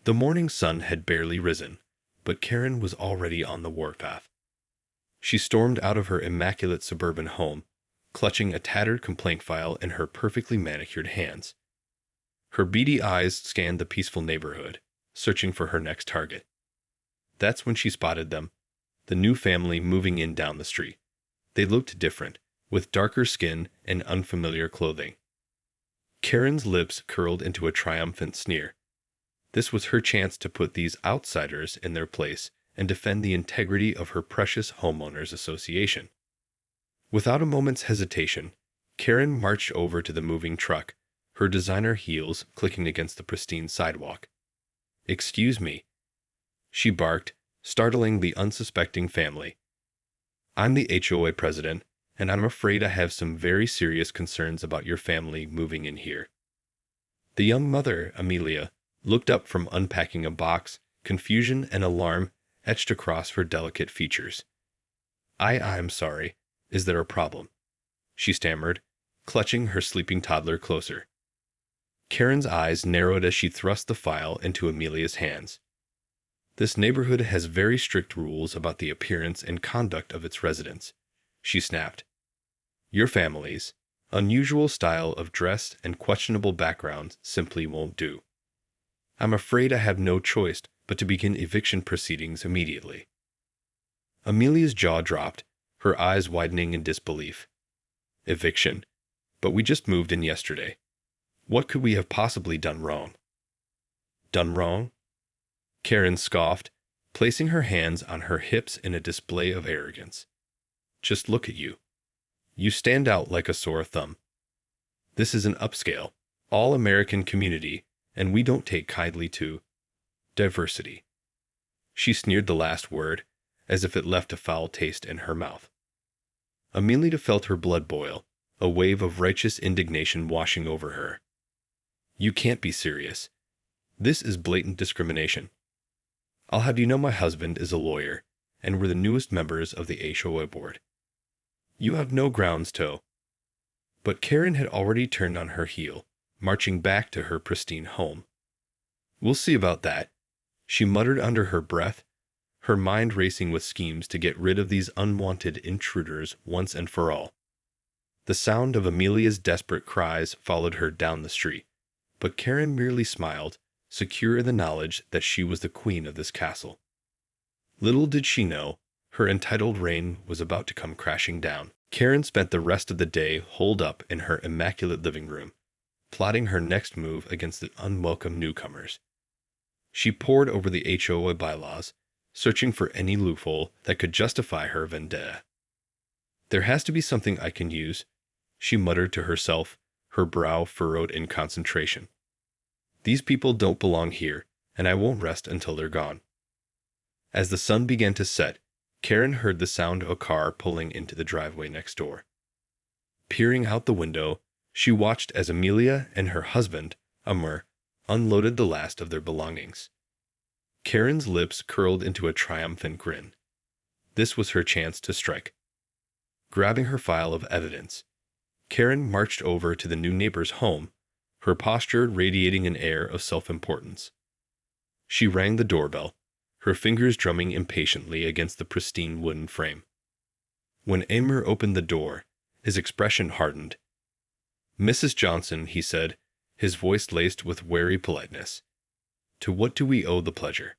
The morning sun had barely risen, but Karen was already on the warpath. She stormed out of her immaculate suburban home, clutching a tattered complaint file in her perfectly manicured hands. Her beady eyes scanned the peaceful neighborhood, searching for her next target. That's when she spotted them, the new family moving in down the street. They looked different, with darker skin and unfamiliar clothing. Karen's lips curled into a triumphant sneer. This was her chance to put these outsiders in their place and defend the integrity of her precious homeowners association. Without a moment's hesitation, Karen marched over to the moving truck, her designer heels clicking against the pristine sidewalk. "Excuse me," she barked, startling the unsuspecting family. "I'm the HOA president, and I'm afraid I have some very serious concerns about your family moving in here." The young mother, Amelia, looked up from unpacking a box, confusion and alarm etched across her delicate features. I'm sorry. Is there a problem?" she stammered, clutching her sleeping toddler closer. Karen's eyes narrowed as she thrust the file into Amelia's hands. "This neighborhood has very strict rules about the appearance and conduct of its residents," she snapped. "Your family's unusual style of dress and questionable backgrounds simply won't do. I'm afraid I have no choice but to begin eviction proceedings immediately." Amelia's jaw dropped, her eyes widening in disbelief. "Eviction? But we just moved in yesterday. What could we have possibly done wrong?" "Done wrong?" Karen scoffed, placing her hands on her hips in a display of arrogance. "Just look at you. You stand out like a sore thumb. This is an upscale, all-American community, and we don't take kindly to diversity." She sneered the last word, as if it left a foul taste in her mouth. Amelia felt her blood boil, a wave of righteous indignation washing over her. "You can't be serious. This is blatant discrimination. I'll have you know my husband is a lawyer, and we're the newest members of the HOA board. You have no grounds to—" But Karen had already turned on her heel, marching back to her pristine home. "We'll see about that," she muttered under her breath, her mind racing with schemes to get rid of these unwanted intruders once and for all. The sound of Amelia's desperate cries followed her down the street, but Karen merely smiled, secure in the knowledge that she was the queen of this castle. Little did she know, her entitled reign was about to come crashing down. Karen spent the rest of the day holed up in her immaculate living room, plotting her next move against the unwelcome newcomers. She pored over the HOA bylaws, searching for any loophole that could justify her vendetta. "There has to be something I can use," she muttered to herself, her brow furrowed in concentration. "These people don't belong here, and I won't rest until they're gone." As the sun began to set, Karen heard the sound of a car pulling into the driveway next door. Peering out the window, she watched as Amelia and her husband, Amr, unloaded the last of their belongings. Karen's lips curled into a triumphant grin. This was her chance to strike. Grabbing her file of evidence, Karen marched over to the new neighbor's home, her posture radiating an air of self-importance. She rang the doorbell, her fingers drumming impatiently against the pristine wooden frame. When Amr opened the door, his expression hardened. "Mrs. Johnson," he said, his voice laced with wary politeness. "To what do we owe the pleasure?"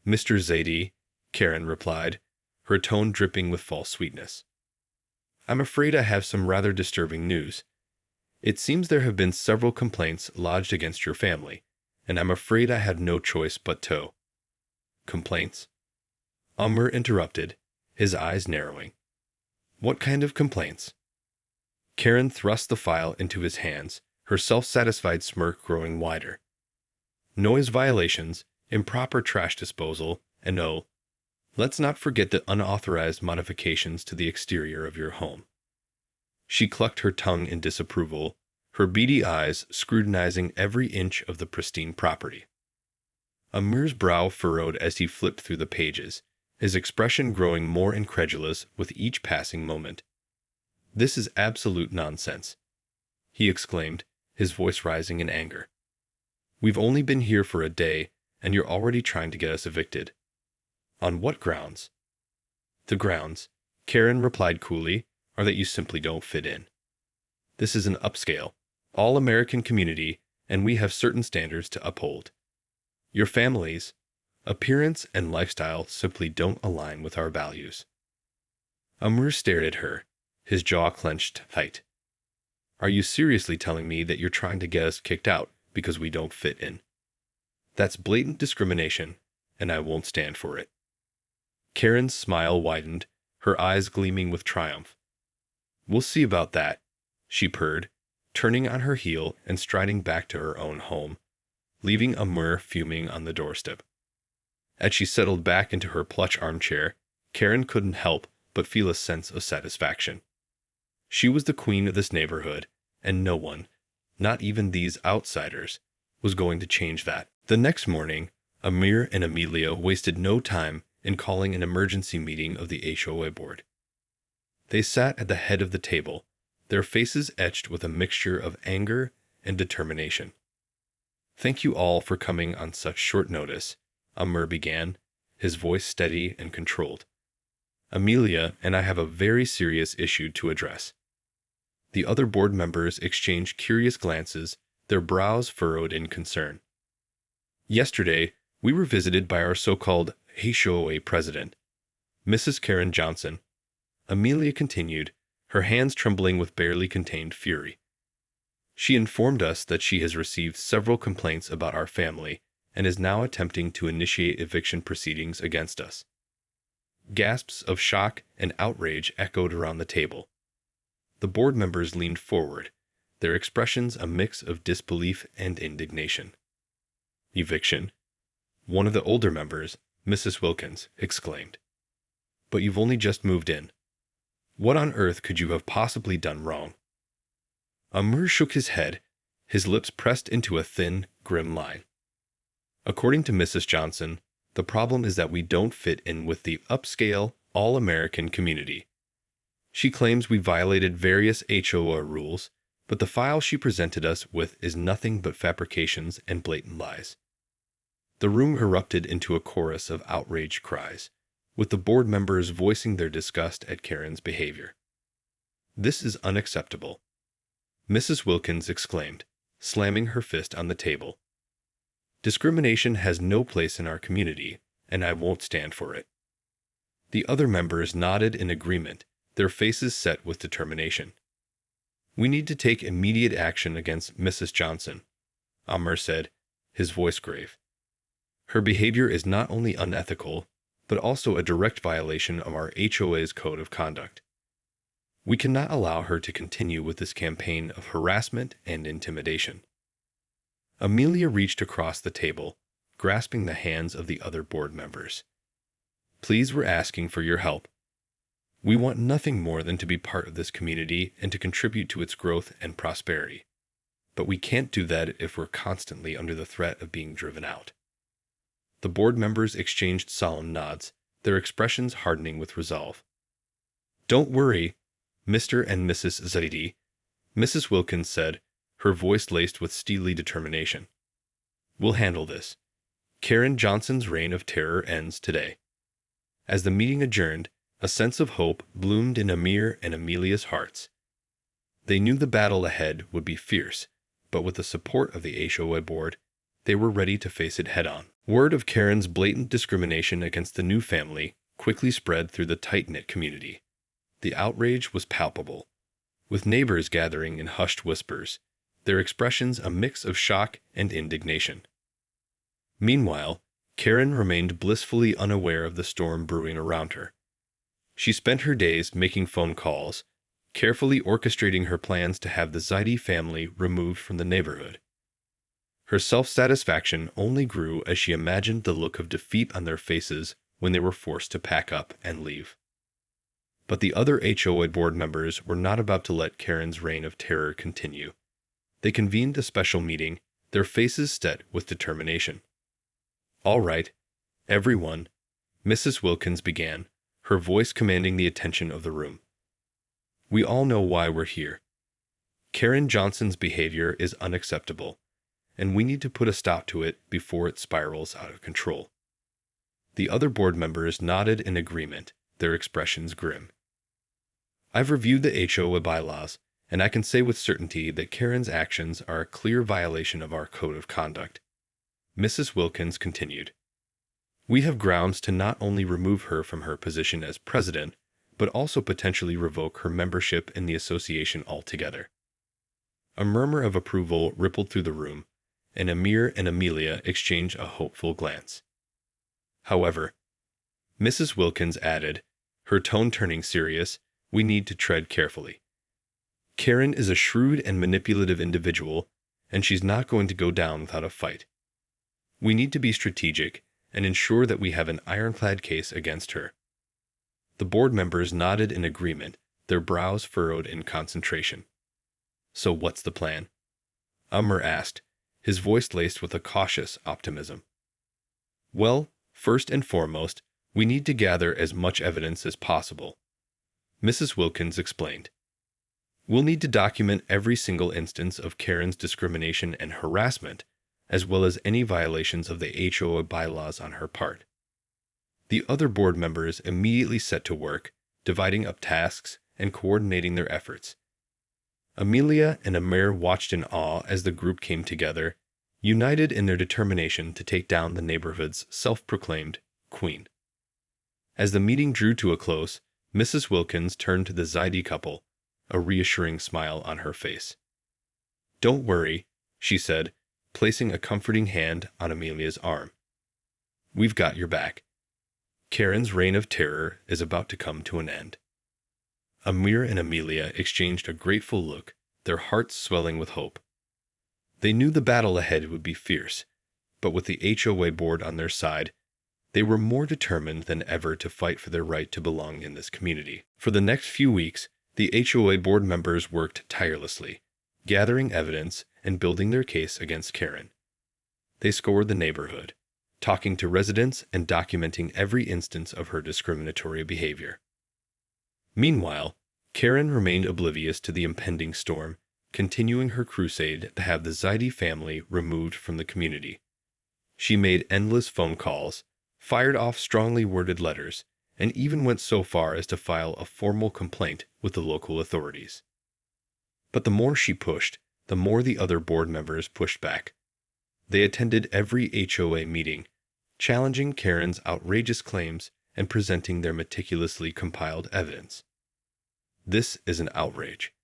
"Mr. Zaidi," Karen replied, her tone dripping with false sweetness. "I'm afraid I have some rather disturbing news. It seems there have been several complaints lodged against your family, and I'm afraid I have no choice but to—" "Complaints?" Amr interrupted, his eyes narrowing. "What kind of complaints?" Karen thrust the file into his hands, her self-satisfied smirk growing wider. "Noise violations, improper trash disposal, and let's not forget the unauthorized modifications to the exterior of your home." She clucked her tongue in disapproval, her beady eyes scrutinizing every inch of the pristine property. Amir's brow furrowed as he flipped through the pages, his expression growing more incredulous with each passing moment. "This is absolute nonsense," he exclaimed, his voice rising in anger. "We've only been here for a day, and you're already trying to get us evicted. On what grounds? The grounds, Karen replied coolly, are that you simply don't fit in. This is an upscale, all-American community, and we have certain standards to uphold. Your family's appearance and lifestyle simply don't align with our values. Amr stared at her, his jaw clenched tight. Are you seriously telling me that you're trying to get us kicked out because we don't fit in? That's blatant discrimination, and I won't stand for it. Karen's smile widened, her eyes gleaming with triumph. We'll see about that, she purred, turning on her heel and striding back to her own home, leaving Amr fuming on the doorstep. As she settled back into her plush armchair, Karen couldn't help but feel a sense of satisfaction. She was the queen of this neighborhood, and no one, not even these outsiders, was going to change that. The next morning, Amir and Amelia wasted no time in calling an emergency meeting of the HOA board. They sat at the head of the table, their faces etched with a mixture of anger and determination. Thank you all for coming on such short notice, Amr began, his voice steady and controlled. Amelia and I have a very serious issue to address. The other board members exchanged curious glances, their brows furrowed in concern. Yesterday, we were visited by our so-called HOA president, Mrs. Karen Johnson. Amelia continued, her hands trembling with barely contained fury. She informed us that she has received several complaints about our family and is now attempting to initiate eviction proceedings against us. Gasps of shock and outrage echoed around the table. The board members leaned forward, their expressions a mix of disbelief and indignation. Eviction? One of the older members, Mrs. Wilkins, exclaimed. But you've only just moved in. What on earth could you have possibly done wrong? Amr shook his head, his lips pressed into a thin, grim line. According to Mrs. Johnson, the problem is that we don't fit in with the upscale, all-American community. She claims we violated various HOA rules, but the file she presented us with is nothing but fabrications and blatant lies. The room erupted into a chorus of outraged cries, with the board members voicing their disgust at Karen's behavior. This is unacceptable, Mrs. Wilkins exclaimed, slamming her fist on the table. Discrimination has no place in our community, and I won't stand for it. The other members nodded in agreement, their faces set with determination. We need to take immediate action against Mrs. Johnson, Amr said, his voice grave. Her behavior is not only unethical, but also a direct violation of our HOA's code of conduct. We cannot allow her to continue with this campaign of harassment and intimidation. Amelia reached across the table, grasping the hands of the other board members. Please, we're asking for your help. We want nothing more than to be part of this community and to contribute to its growth and prosperity. But we can't do that if we're constantly under the threat of being driven out. The board members exchanged solemn nods, their expressions hardening with resolve. Don't worry, Mr. and Mrs. Zaidi, Mrs. Wilkins said, her voice laced with steely determination. We'll handle this. Karen Johnson's reign of terror ends today. As the meeting adjourned, a sense of hope bloomed in Amir and Amelia's hearts. They knew the battle ahead would be fierce, but with the support of the HOA board, they were ready to face it head-on. Word of Karen's blatant discrimination against the new family quickly spread through the tight-knit community. The outrage was palpable, with neighbors gathering in hushed whispers, their expressions a mix of shock and indignation. Meanwhile, Karen remained blissfully unaware of the storm brewing around her. She spent her days making phone calls, carefully orchestrating her plans to have the Zaidi family removed from the neighborhood. Her self-satisfaction only grew as she imagined the look of defeat on their faces when they were forced to pack up and leave. But the other HOA board members were not about to let Karen's reign of terror continue. They convened a special meeting, their faces set with determination. All right, everyone, Mrs. Wilkins began, her voice commanding the attention of the room. We all know why we're here. Karen Johnson's behavior is unacceptable, and we need to put a stop to it before it spirals out of control. The other board members nodded in agreement, their expressions grim. I've reviewed the HOA bylaws, and I can say with certainty that Karen's actions are a clear violation of our code of conduct. Mrs. Wilkins continued. We have grounds to not only remove her from her position as president, but also potentially revoke her membership in the association altogether. A murmur of approval rippled through the room, and Amir and Amelia exchanged a hopeful glance. However, Mrs. Wilkins added, her tone turning serious, we need to tread carefully. Karen is a shrewd and manipulative individual, and she's not going to go down without a fight. We need to be strategic and ensure that we have an ironclad case against her. The board members nodded in agreement, their brows furrowed in concentration. So what's the plan? Amr asked, his voice laced with a cautious optimism. Well, first and foremost, we need to gather as much evidence as possible. Mrs. Wilkins explained. We'll need to document every single instance of Karen's discrimination and harassment, as well as any violations of the HOA bylaws on her part. The other board members immediately set to work, dividing up tasks and coordinating their efforts. Amelia and Amir watched in awe as the group came together, united in their determination to take down the neighborhood's self-proclaimed queen. As the meeting drew to a close, Mrs. Wilkins turned to the Zaidi couple, a reassuring smile on her face. Don't worry, she said, placing a comforting hand on Amelia's arm. We've got your back. Karen's reign of terror is about to come to an end. Amir and Amelia exchanged a grateful look, their hearts swelling with hope. They knew the battle ahead would be fierce, but with the HOA board on their side, they were more determined than ever to fight for their right to belong in this community. For the next few weeks, the HOA board members worked tirelessly, gathering evidence and building their case against Karen. They scoured the neighborhood, talking to residents and documenting every instance of her discriminatory behavior. Meanwhile, Karen remained oblivious to the impending storm, continuing her crusade to have the Zaidi family removed from the community. She made endless phone calls, fired off strongly worded letters, and even went so far as to file a formal complaint with the local authorities. But the more she pushed, the more the other board members pushed back. They attended every HOA meeting, challenging Karen's outrageous claims and presenting their meticulously compiled evidence. This is an outrage,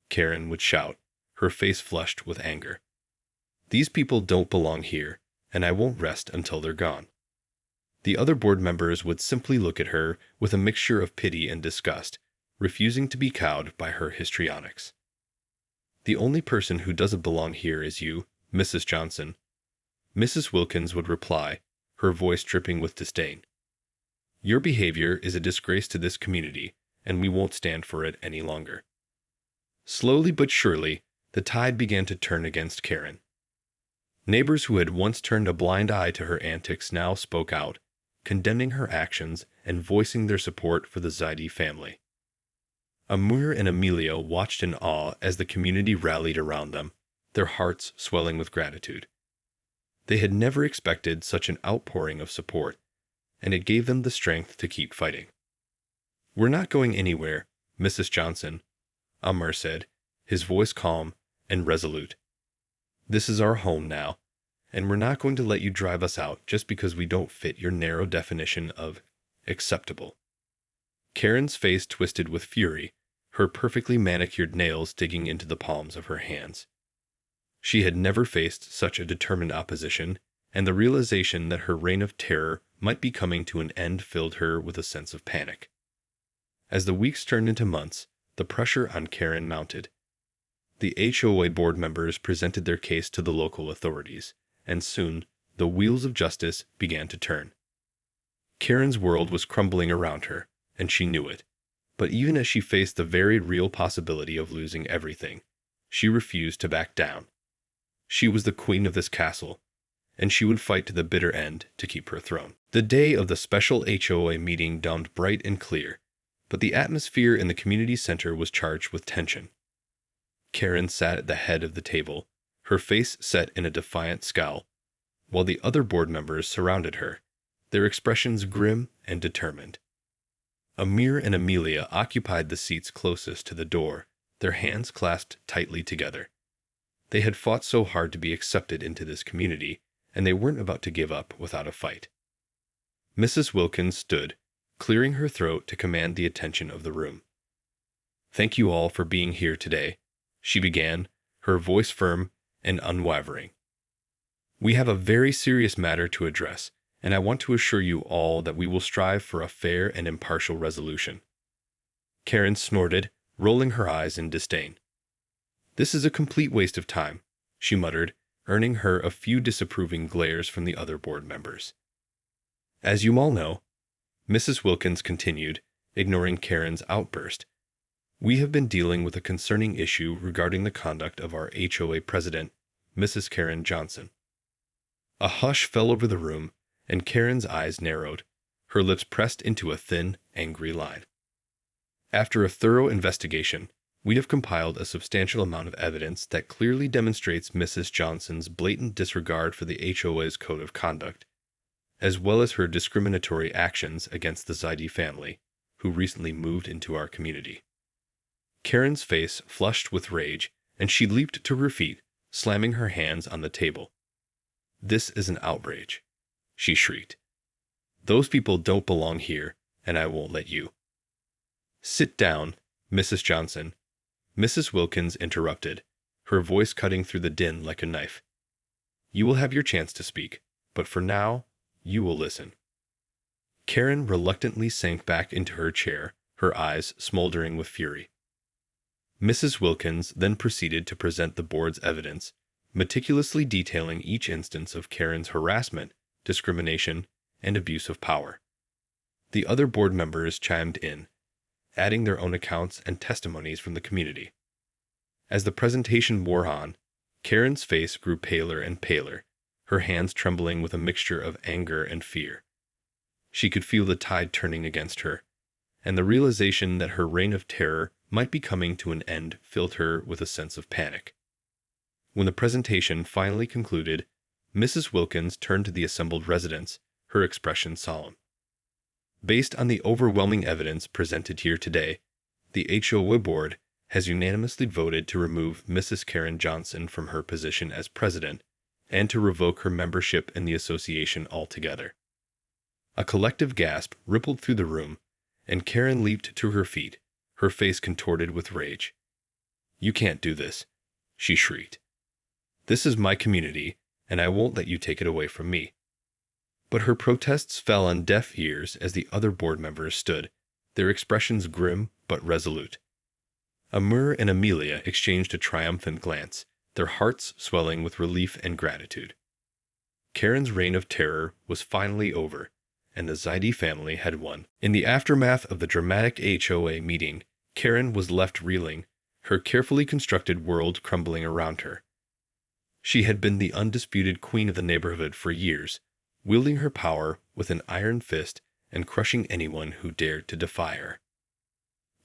Karen would shout, her face flushed with anger. These people don't belong here, and I won't rest until they're gone. The other board members would simply look at her with a mixture of pity and disgust, refusing to be cowed by her histrionics. The only person who doesn't belong here is you, Mrs. Johnson. Mrs. Wilkins would reply, her voice dripping with disdain. Your behavior is a disgrace to this community, and we won't stand for it any longer. Slowly but surely, the tide began to turn against Karen. Neighbors who had once turned a blind eye to her antics now spoke out, condemning her actions and voicing their support for the Zaidi family. Amir and Amelia watched in awe as the community rallied around them, their hearts swelling with gratitude. They had never expected such an outpouring of support, and it gave them the strength to keep fighting. We're not going anywhere, Mrs. Johnson, Amr said, his voice calm and resolute. This is our home now, and we're not going to let you drive us out just because we don't fit your narrow definition of acceptable. Karen's face twisted with fury, her perfectly manicured nails digging into the palms of her hands. She had never faced such a determined opposition, and the realization that her reign of terror might be coming to an end filled her with a sense of panic. As the weeks turned into months, the pressure on Karen mounted. The HOA board members presented their case to the local authorities, and soon the wheels of justice began to turn. Karen's world was crumbling around her, and she knew it. But even as she faced the very real possibility of losing everything, she refused to back down. She was the queen of this castle, and she would fight to the bitter end to keep her throne. The day of the special HOA meeting dawned bright and clear, but the atmosphere in the community center was charged with tension. Karen sat at the head of the table, her face set in a defiant scowl, while the other board members surrounded her, their expressions grim and determined. Amir and Amelia occupied the seats closest to the door, their hands clasped tightly together. They had fought so hard to be accepted into this community, and they weren't about to give up without a fight. Mrs. Wilkins stood, clearing her throat to command the attention of the room. "Thank you all for being here today," she began, her voice firm and unwavering. "We have a very serious matter to address, and I want to assure you all that we will strive for a fair and impartial resolution." Karen snorted, rolling her eyes in disdain. "This is a complete waste of time," she muttered, earning her a few disapproving glares from the other board members. "As you all know," Mrs. Wilkins continued, ignoring Karen's outburst, "we have been dealing with a concerning issue regarding the conduct of our HOA president, Mrs. Karen Johnson." A hush fell over the room, and Karen's eyes narrowed, her lips pressed into a thin, angry line. "After a thorough investigation, we have compiled a substantial amount of evidence that clearly demonstrates Mrs. Johnson's blatant disregard for the HOA's code of conduct, as well as her discriminatory actions against the Zaidi family, who recently moved into our community." Karen's face flushed with rage, and she leaped to her feet, slamming her hands on the table. "This is an outrage," she shrieked. "Those people don't belong here, and I won't let you." "Sit down, Mrs. Johnson," Mrs. Wilkins interrupted, her voice cutting through the din like a knife. "You will have your chance to speak, but for now, you will listen." Karen reluctantly sank back into her chair, her eyes smoldering with fury. Mrs. Wilkins then proceeded to present the board's evidence, meticulously detailing each instance of Karen's harassment, discrimination, and abuse of power. The other board members chimed in, adding their own accounts and testimonies from the community. As the presentation wore on, Karen's face grew paler and paler, her hands trembling with a mixture of anger and fear. She could feel the tide turning against her, and the realization that her reign of terror might be coming to an end filled her with a sense of panic. When the presentation finally concluded, Mrs. Wilkins turned to the assembled residents, her expression solemn. "Based on the overwhelming evidence presented here today, the HOA board has unanimously voted to remove Mrs. Karen Johnson from her position as president and to revoke her membership in the association altogether." A collective gasp rippled through the room, and Karen leaped to her feet, her face contorted with rage. "You can't do this," she shrieked. "This is my community, and I won't let you take it away from me." But her protests fell on deaf ears as the other board members stood, their expressions grim but resolute. Amir and Amelia exchanged a triumphant glance, their hearts swelling with relief and gratitude. Karen's reign of terror was finally over, and the Zaidi family had won. In the aftermath of the dramatic HOA meeting, Karen was left reeling, her carefully constructed world crumbling around her. She had been the undisputed queen of the neighborhood for years, wielding her power with an iron fist and crushing anyone who dared to defy her.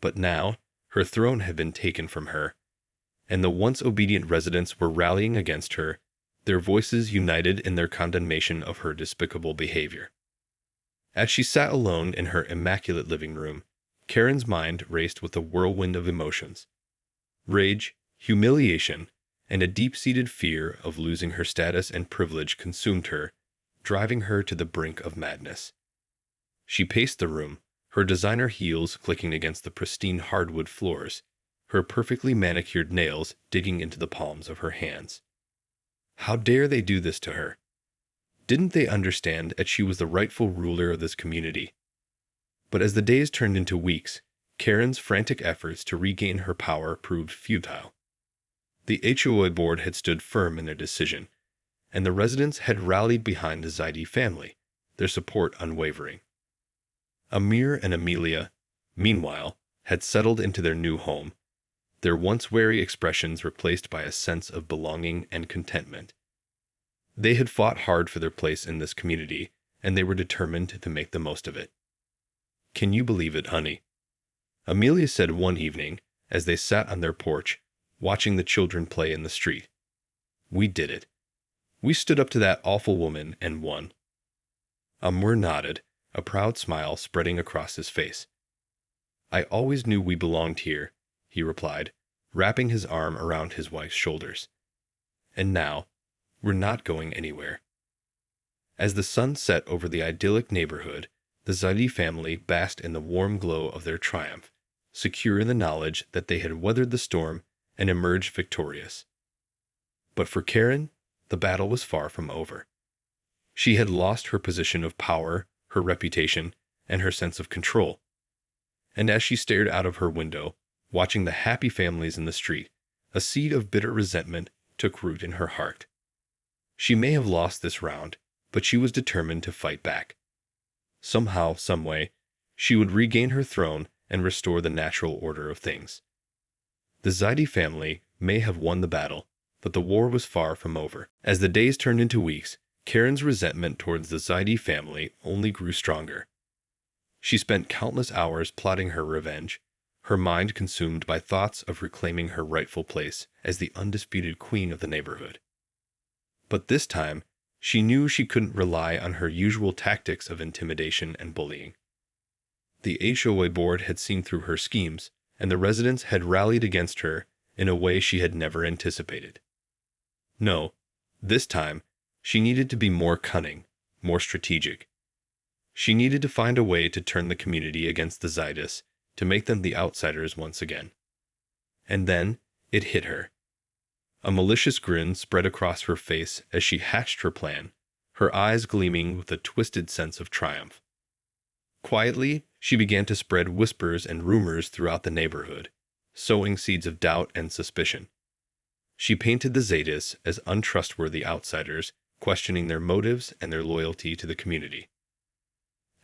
But now, her throne had been taken from her, and the once obedient residents were rallying against her, their voices united in their condemnation of her despicable behavior. As she sat alone in her immaculate living room, Karen's mind raced with a whirlwind of emotions. Rage, humiliation, and a deep-seated fear of losing her status and privilege consumed her, driving her to the brink of madness. She paced the room, her designer heels clicking against the pristine hardwood floors, her perfectly manicured nails digging into the palms of her hands. How dare they do this to her? Didn't they understand that she was the rightful ruler of this community? But as the days turned into weeks, Karen's frantic efforts to regain her power proved futile. The HOA board had stood firm in their decision, and the residents had rallied behind the Zaidi family, their support unwavering. Amir and Amelia, meanwhile, had settled into their new home, their once wary expressions replaced by a sense of belonging and contentment. They had fought hard for their place in this community, and they were determined to make the most of it. "Can you believe it, honey?" Amelia said one evening, as they sat on their porch, watching the children play in the street. We did it. We stood up to that awful woman and won." Amur nodded, a proud smile spreading across his face. "I always knew we belonged here," he replied, wrapping his arm around his wife's shoulders. "And now, we're not going anywhere." As the sun set over the idyllic neighborhood, the Zaidi family basked in the warm glow of their triumph, secure in the knowledge that they had weathered the storm and emerged victorious. But for Karen, the battle was far from over. She had lost her position of power, her reputation, and her sense of control. And as she stared out of her window, watching the happy families in the street, a seed of bitter resentment took root in her heart. She may have lost this round, but she was determined to fight back. Somehow, someway, she would regain her throne and restore the natural order of things. The Zaidi family may have won the battle, but the war was far from over. As the days turned into weeks, Karen's resentment towards the Zaidi family only grew stronger. She spent countless hours plotting her revenge, her mind consumed by thoughts of reclaiming her rightful place as the undisputed queen of the neighborhood. But this time, she knew she couldn't rely on her usual tactics of intimidation and bullying. The HOA board had seen through her schemes, and the residents had rallied against her in a way she had never anticipated. No, this time, she needed to be more cunning, more strategic. She needed to find a way to turn the community against the Zaidis, to make them the outsiders once again. And then, it hit her. A malicious grin spread across her face as she hatched her plan, her eyes gleaming with a twisted sense of triumph. Quietly, she began to spread whispers and rumors throughout the neighborhood, sowing seeds of doubt and suspicion. She painted the Zaidis as untrustworthy outsiders, questioning their motives and their loyalty to the community.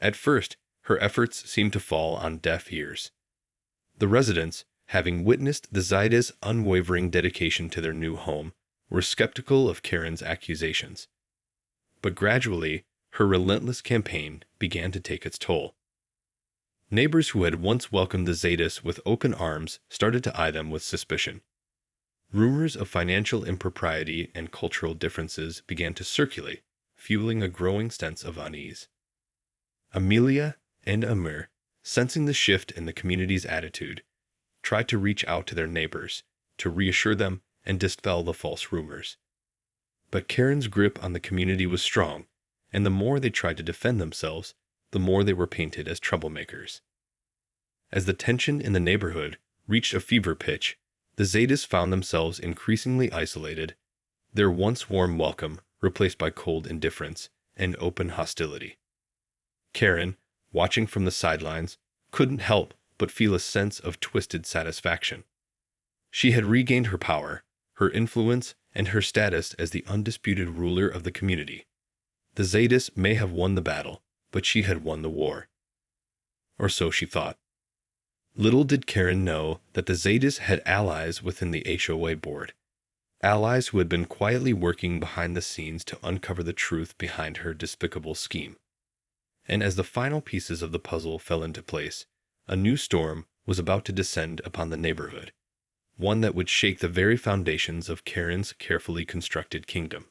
At first, her efforts seemed to fall on deaf ears. The residents, having witnessed the Zaidis' unwavering dedication to their new home, were skeptical of Karen's accusations. But gradually, her relentless campaign began to take its toll. Neighbors who had once welcomed the Zaidis with open arms started to eye them with suspicion. Rumors of financial impropriety and cultural differences began to circulate, fueling a growing sense of unease. Amelia and Amir, sensing the shift in the community's attitude, tried to reach out to their neighbors, to reassure them and dispel the false rumors. But Karen's grip on the community was strong, and the more they tried to defend themselves, the more they were painted as troublemakers. As the tension in the neighborhood reached a fever pitch, the Zaidis found themselves increasingly isolated, their once warm welcome replaced by cold indifference and open hostility. Karen, watching from the sidelines, couldn't help but feel a sense of twisted satisfaction. She had regained her power, her influence, and her status as the undisputed ruler of the community. The Zaidis may have won the battle, but she had won the war. Or so she thought. Little did Karen know that the Zaidis had allies within the HOA board, allies who had been quietly working behind the scenes to uncover the truth behind her despicable scheme. And as the final pieces of the puzzle fell into place, a new storm was about to descend upon the neighborhood, one that would shake the very foundations of Karen's carefully constructed kingdom.